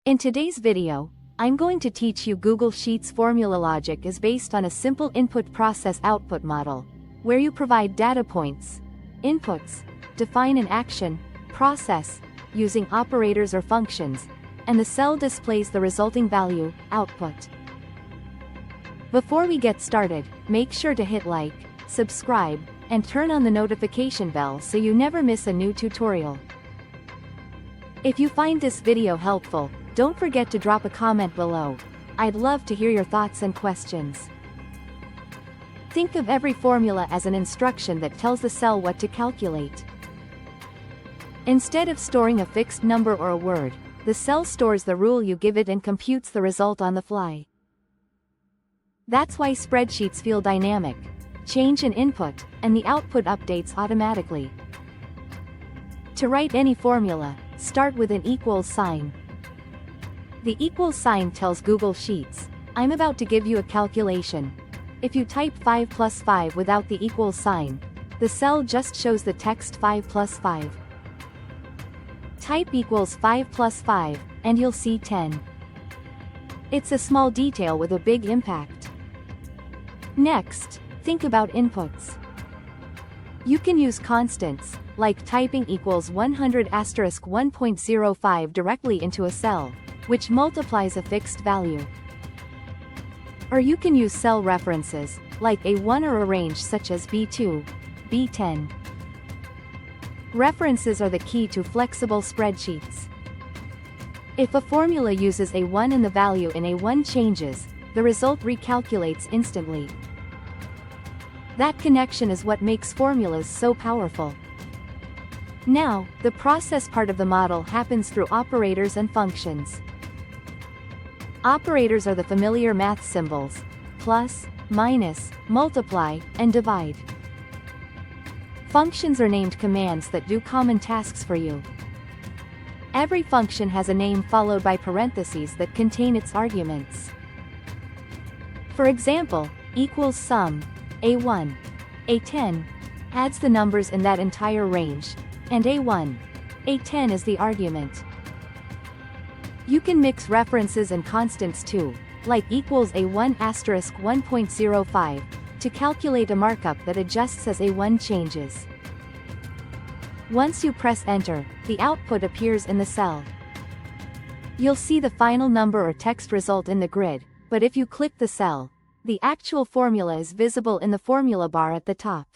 In today's video, I'm going to teach you Google Sheets formula logic is based on a simple input-process-output model, where you provide data points, inputs, define an action, process, using operators or functions, and the cell displays the resulting value, output. Before we get started, make sure to hit like, subscribe, and turn on the notification bell so you never miss a new tutorial. If you find this video helpful, don't forget to drop a comment below. I'd love to hear your thoughts and questions. Think of every formula as an instruction that tells the cell what to calculate. Instead of storing a fixed number or a word, the cell stores the rule you give it and computes the result on the fly. That's why spreadsheets feel dynamic. Change an input, and the output updates automatically. To write any formula, start with an equals sign. The equals sign tells Google Sheets, I'm about to give you a calculation. If you type 5 plus 5 without the equals sign, the cell just shows the text 5 plus 5. Type equals 5 plus 5, and you'll see 10. It's a small detail with a big impact. Next, think about inputs. You can use constants, like typing equals 100 asterisk 1.05 directly into a cell, which multiplies a fixed value. Or you can use cell references, like A1 or a range such as B2, B10. References are the key to flexible spreadsheets. If a formula uses A1 and the value in A1 changes, the result recalculates instantly. That connection is what makes formulas so powerful. Now, the process part of the model happens through operators and functions. Operators are the familiar math symbols: plus, minus, multiply, and divide. Functions are named commands that do common tasks for you. Every function has a name followed by parentheses that contain its arguments. For example, equals sum, A1, A10, adds the numbers in that entire range, and A1, A10 is the argument. You can mix references and constants too, like equals A1 asterisk 1.05, to calculate a markup that adjusts as A1 changes. Once you press enter, the output appears in the cell. You'll see the final number or text result in the grid, but if you click the cell, the actual formula is visible in the formula bar at the top.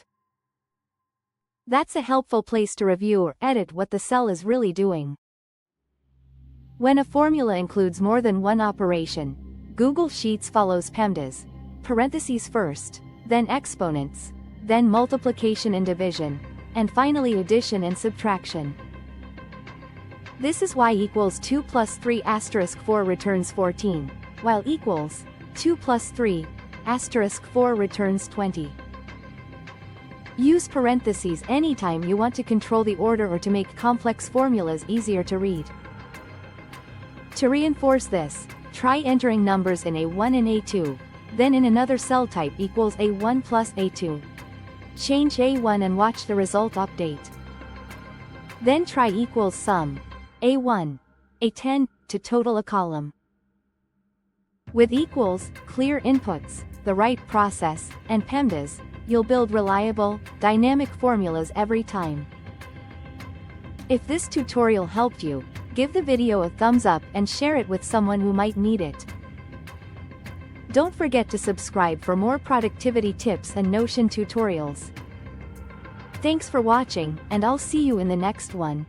That's a helpful place to review or edit what the cell is really doing. When a formula includes more than one operation, Google Sheets follows PEMDAS, parentheses first, then exponents, then multiplication and division, and finally addition and subtraction. This is why equals 2 plus 3 asterisk 4 returns 14, while equals 2 plus 3 asterisk 4 returns 20. Use parentheses anytime you want to control the order or to make complex formulas easier to read. To reinforce this, try entering numbers in A1 and A2, then in another cell type equals A1 plus A2. Change A1 and watch the result update. Then try equals sum, A1, A10, to total a column. With equals, clear inputs, the right process, and PEMDAS, you'll build reliable, dynamic formulas every time. If this tutorial helped you, give the video a thumbs up and share it with someone who might need it. Don't forget to subscribe for more productivity tips and Notion tutorials. Thanks for watching, and I'll see you in the next one.